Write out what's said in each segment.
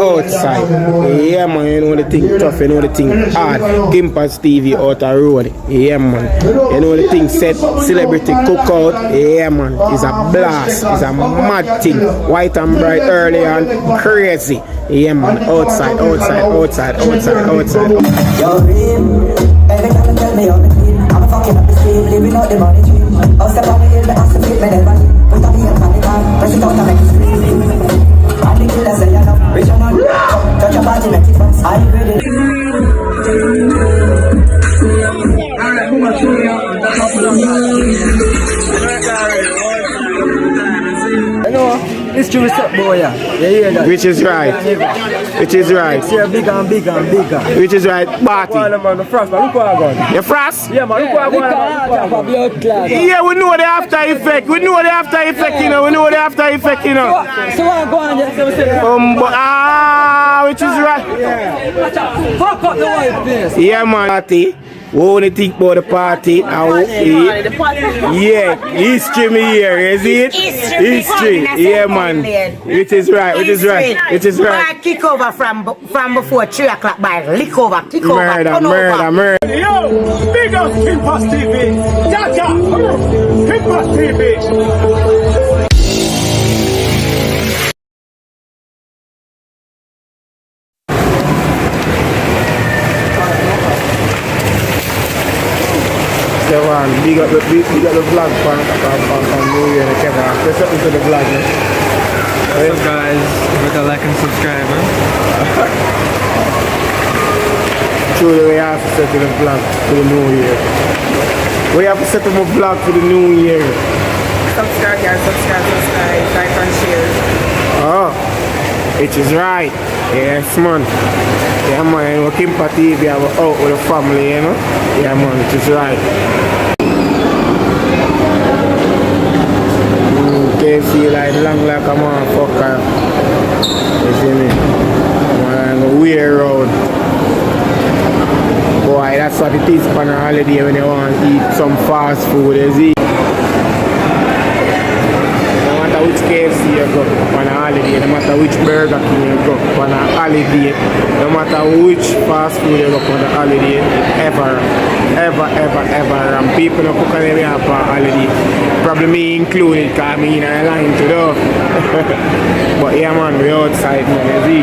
Outside. Yeah, man, you know the thing tough, you know the thing hard. Kimpa'stv out the road. Yeah, man. You know the thing set, celebrity cookout. Yeah, man. It's a blast. It's a mad thing. White and bright early and crazy. Yeah, man. Outside. Yo, every time you tell me on the clean, I'm fucking up the street, living out the money dream. I'll step on the hill, but I have to fit me never. Put a beer on the car, press it out and make it scream. And the killer say you know, rich and on, touch your body, make it bounce. Are you ready? You know, it's true up, boy, yeah. You hear that? Which is right. It's bigger and bigger. Which is right. Party. Man, the frost, man, look what I got. You frost? Yeah, man, look what I got. Yeah, we know the after effect. You know. So I'm going to which is right. Yeah. Fuck up the white place. Yeah, man. Party. We only think about the party. And yeah, history me here, is it? History. Yeah, man. It is right. Kick over from before 3 o'clock by lick over, kick over. Murder. Yo, big up Kimpa'stv. Jaja, Kimpa'stv. Big up the vlog from New Year and Kevin. Say something to the vlog, man. What's up, guys? With a like and subscribe, man. Truly, we have to set to the vlog for the New Year. We have to set up a vlog for the New Year. Subscribe, like and share. Oh, it is right. Yes, man. Yeah, man. We Kimpa'stv have out with the family, you know. Yeah, man. It is right. KFC like long like a motherfucker. You see me? Man, weird road. Boy, that's what it is on a holiday when you want to eat some fast food, you see? No matter which KFC you go on a holiday, no matter which Burger King you go on a holiday, no matter which fast food you go on a holiday, ever. And people don't cook on them up on holiday. Probably me included, because I'm in a line to do. But yeah, man, we outside, man, you see?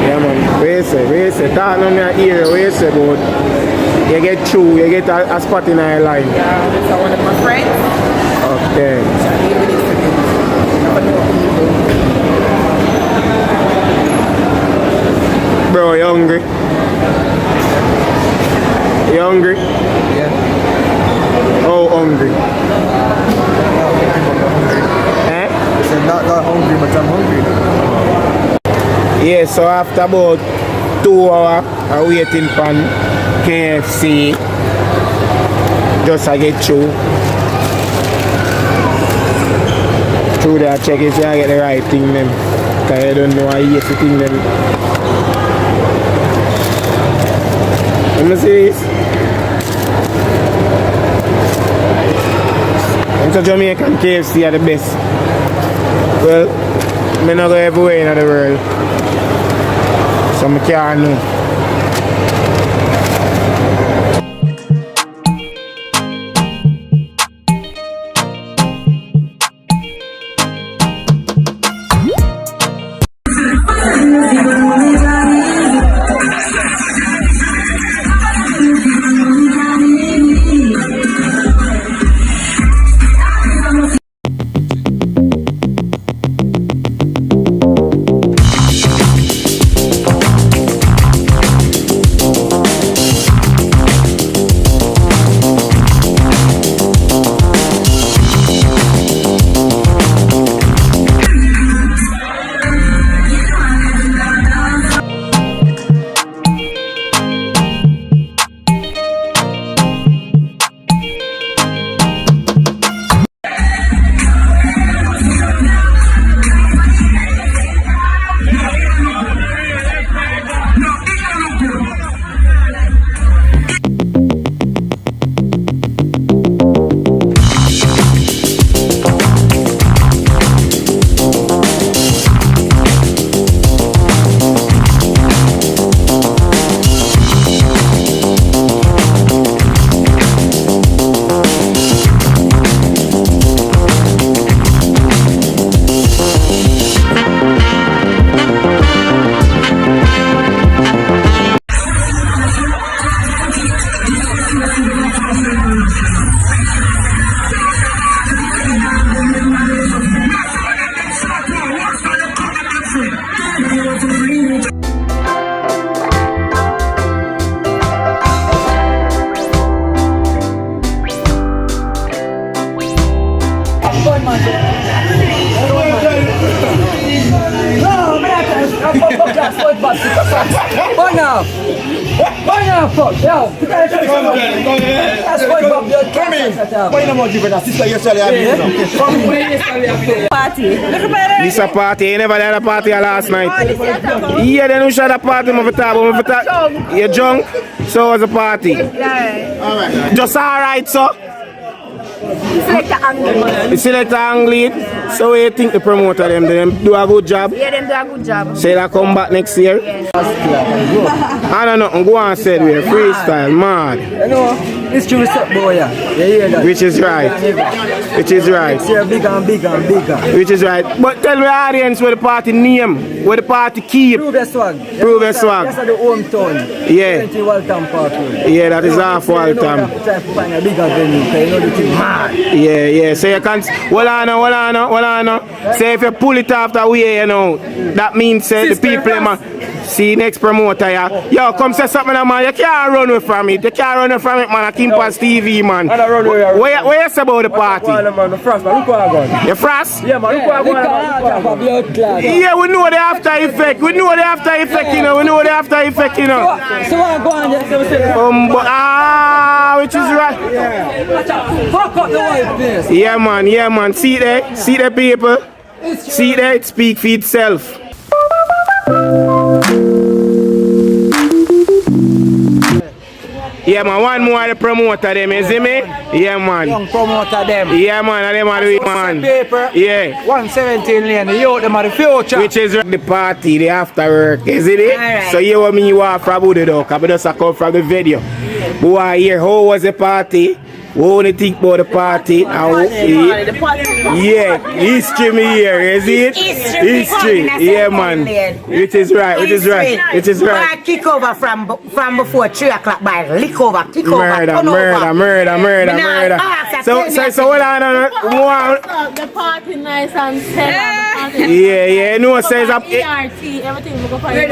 Yeah, man, we say, talk on your ear, we say about you get through, you get a spot in a line. Yeah, that's one of my friends. Okay. Bro, you hungry? You hungry? Yeah. Oh, hungry. I'm not hungry, but I'm hungry. Yeah, so after about 2 hours of waiting for KFC, just I get through that check it, see I get the right thing then. Because I don't know I hate the thing then. Let me see this. Into Jamaican KFC are the best. Well, I not go everywhere in the world. So I can't know. Burn off! Burn off, fuck! Yo! That's what Bob your cancer. Why not give it a sister yesterday? Party. This a party, you never had a party last night. Yeah, then we shot a party, my top. You're drunk, so it was a party. Yeah. Just alright, so. Select the angle. You select the angle, so what do you think the promoter them do a good job? Yeah, them do a good job. Say they'll come back next year? I don't know, go on said we're freestyle, mad. You know, it's true set boy, yeah. You hear that? Which is right. Which is right. It's bigger and bigger and bigger. Which is right. But tell the audience where the party name, where the party keep. Prove the swag. Prove the swag. That's the hometown. Yeah. 20 Waltham Park. Yeah, that is half Waltham. Try to find a bigger venue, because you know the thing mad. Yeah, yeah. So you can't. Hold on. Say if you pull it after we, you know, that means the people, man. See next promoter, yeah. Yo, come say something, man. You can't run away from it. You can't run away from it, man. Kimpa'stv, man. Where you say about the party? Man, the frost, man. Look what I got. You frost? Yeah, man. Look what I got. Yeah, we know the after effect. We know the after effect, you know. We know the after effect, you know. So what go on there? Which is right. Yeah. Fuck up the white place. Yeah, man. See there, people. See there, it speak for itself. Yeah, man, one more the promoter them, you see me? Yeah, man. Young promoter them. Yeah, man, and them are the man. Paper. Yeah. 117 lane, the youth, them are the future. Which is the party, the after work, is it? Alright. So you want me you are from the dog, I just come from the video. Boy, here, how was the party? What do you think about the party? Yeah, history me here, is it? History, yeah, man. It is right. Bad kick over from before 3 o'clock by lick over, kick over, murder. So what on? The party nice and sad. Yeah, no says up. Everything we go find.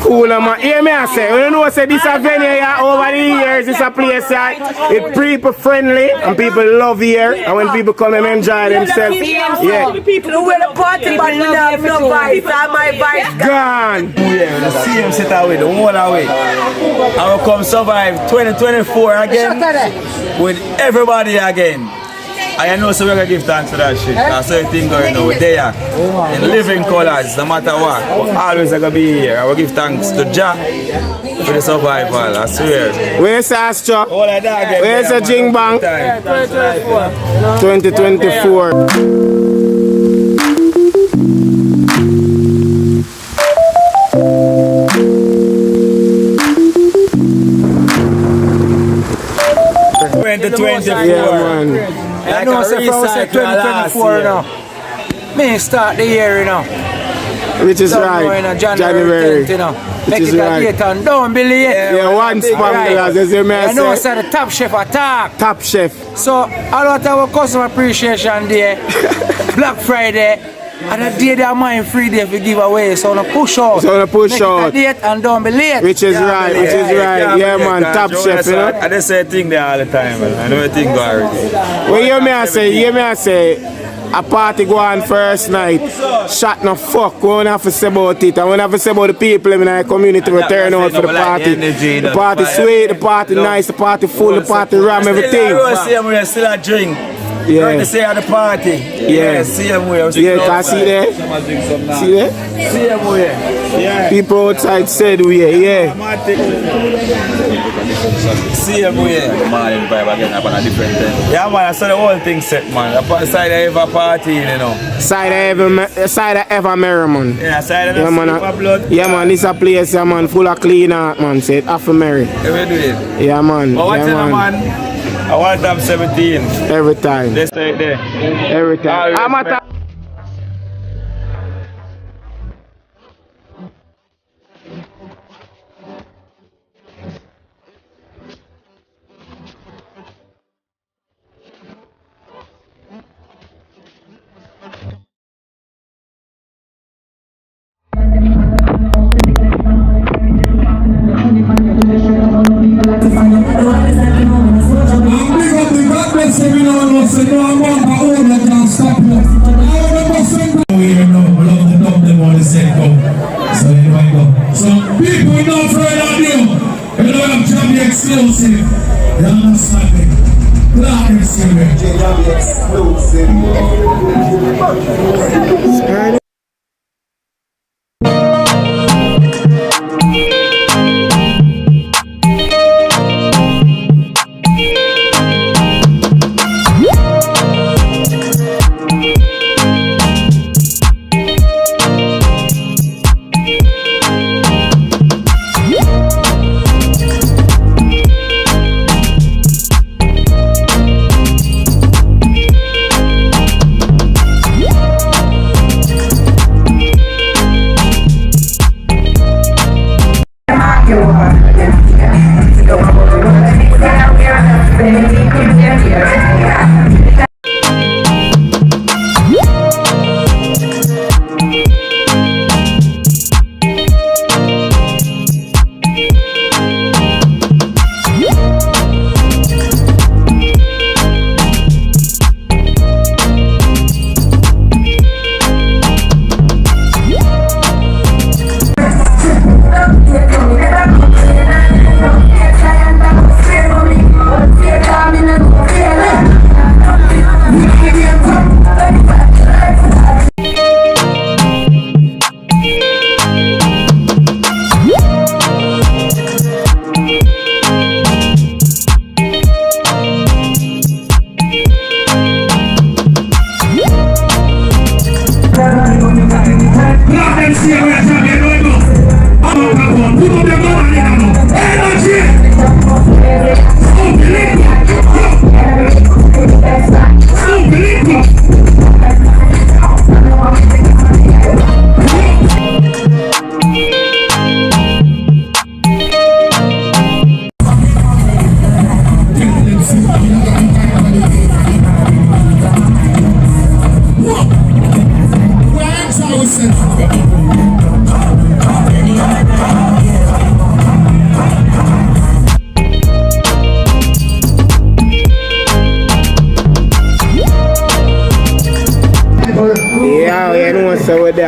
Cool, man. Hear me I say, you know, say this a venue here over the years, this a place it's people friendly and people love here, and when people come and enjoy themselves, yeah. People who wear the party, but we have no vibes, and my vibes gone. Yeah, the same set away, the whole away. I will come survive 2024 again with everybody again. I know so we're gonna give thanks for that shit. That's everything going on. We're there in living colors, no matter what. We're always gonna be here. I will give thanks to Jah for the survival, I swear. Where's Astro? Where's the Jing Bang? 2024. Yeah, man. I know, say from 2024 now. Me start the year, you know. Which is right. January. 10th, you know. Which Make is it a right. date and don't believe it. Yeah, one spam as you may I know, say. say the top chef attack. Top chef. So, a lot of our customer appreciation day, Black Friday, and a day that mind free day for give away. So, on a push out. Make it a date and don't be late. Which is right. Yeah, man. Top chef, you know. I just say thing there all the time, man. I don't think go already. Well, you may I say, a party go on first night, shot no fuck, we don't have to say about it, and we don't have to say about the people in the community who turn out for the party. The party sweet, the party nice, the party full, the party ram, everything. We're still a drink. Yeah. To say at the party. Yeah. Same way. Yeah, can I see there? See there? Same way. Yeah. People outside said we yeah. Same way. Man, vibe again upon a different thing. Yeah, man, I saw the whole thing set, man. Upon the side of every party, you know. Side of ever Merriman. Yeah, side of yeah, man, blood. Yeah, man, this a place, yeah, man, full of clean art, man. Say it half a Mary. Yeah, we do it. Yeah, man. But what's yeah, in man? I want them 17. Every time. Let's stay there. Every time. I'm at So anyway, go. of Jamaica exclusive. You understand me? Black exclusive. Jamaica exclusive.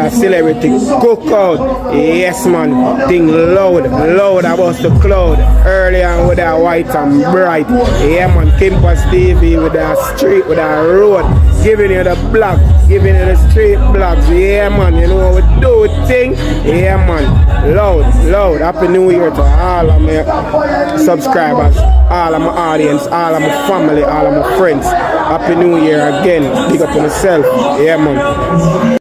Celebrity cookout, yes man, thing loud about the cloud, early on with that white and bright, yeah man, Kimpa'stv with that street, with that road, giving you the block, giving you the street blocks, yeah man, you know what we do thing, yeah man, loud, happy new year to all of my subscribers, all of my audience, all of my family, all of my friends, happy new year again, big up to myself, yeah man.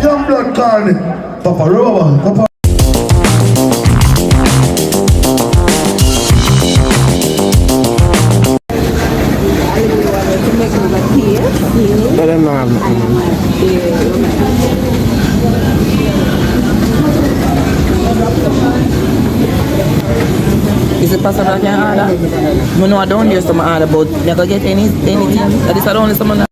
Young blood carne, Papa Roba, Papa. Is it possible I can order? No, I don't hear some order, but you can get anything. That is only someone.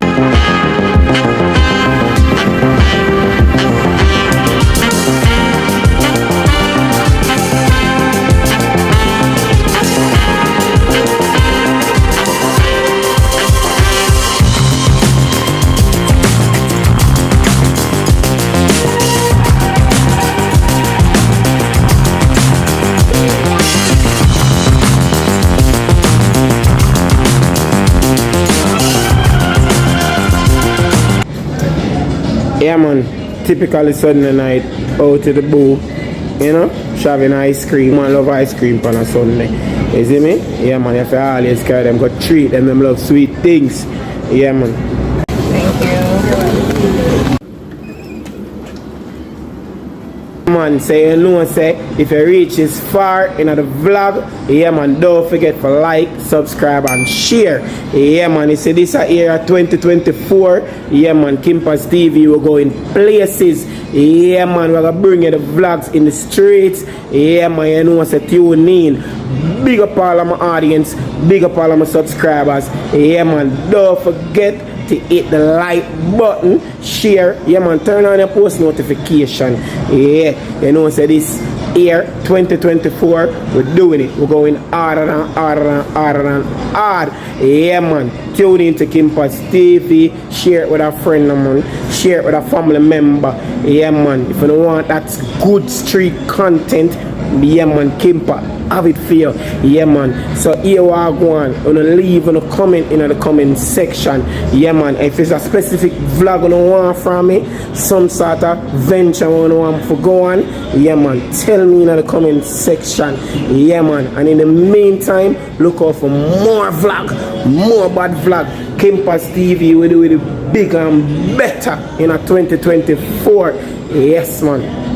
Yeah, man. Typically Sunday night out to the boo. You know, shoving ice cream. Man love ice cream on a Sunday. You see me? Yeah, man. You have to always carry them. Go treat them. Them love sweet things. Yeah, man. Man, say you know, say if you reach this far in the vlog, yeah man, don't forget to like, subscribe and share. Yeah man, you see this year 2024, yeah man, Kimpa'stv will go in places. Yeah man, we're gonna bring you the vlogs in the streets. Yeah man, you know, say tune in. Big up all of my audience, big up all of my subscribers. Yeah man, don't forget to hit the like button, share, yeah man, turn on your post notification. Yeah, you know, say this year 2024, we're doing it. We're going harder and harder and harder and hard. Yeah man, tune in to Kimpa'stv, share it with a friend, man, share it with a family member. Yeah man, if you don't want that good street content, yeah man, Kimpa, have it for you. Yeah man, so here we are going. Gonna leave a comment in the comment section. Yeah man, if it's a specific vlog you want from me, some sort of venture you want for go on, yeah man, tell me in the comment section. Yeah man, and in the meantime, look out for more vlog, more bad vlog. Kimpa'stv will do it big and better in a 2024. Yes man.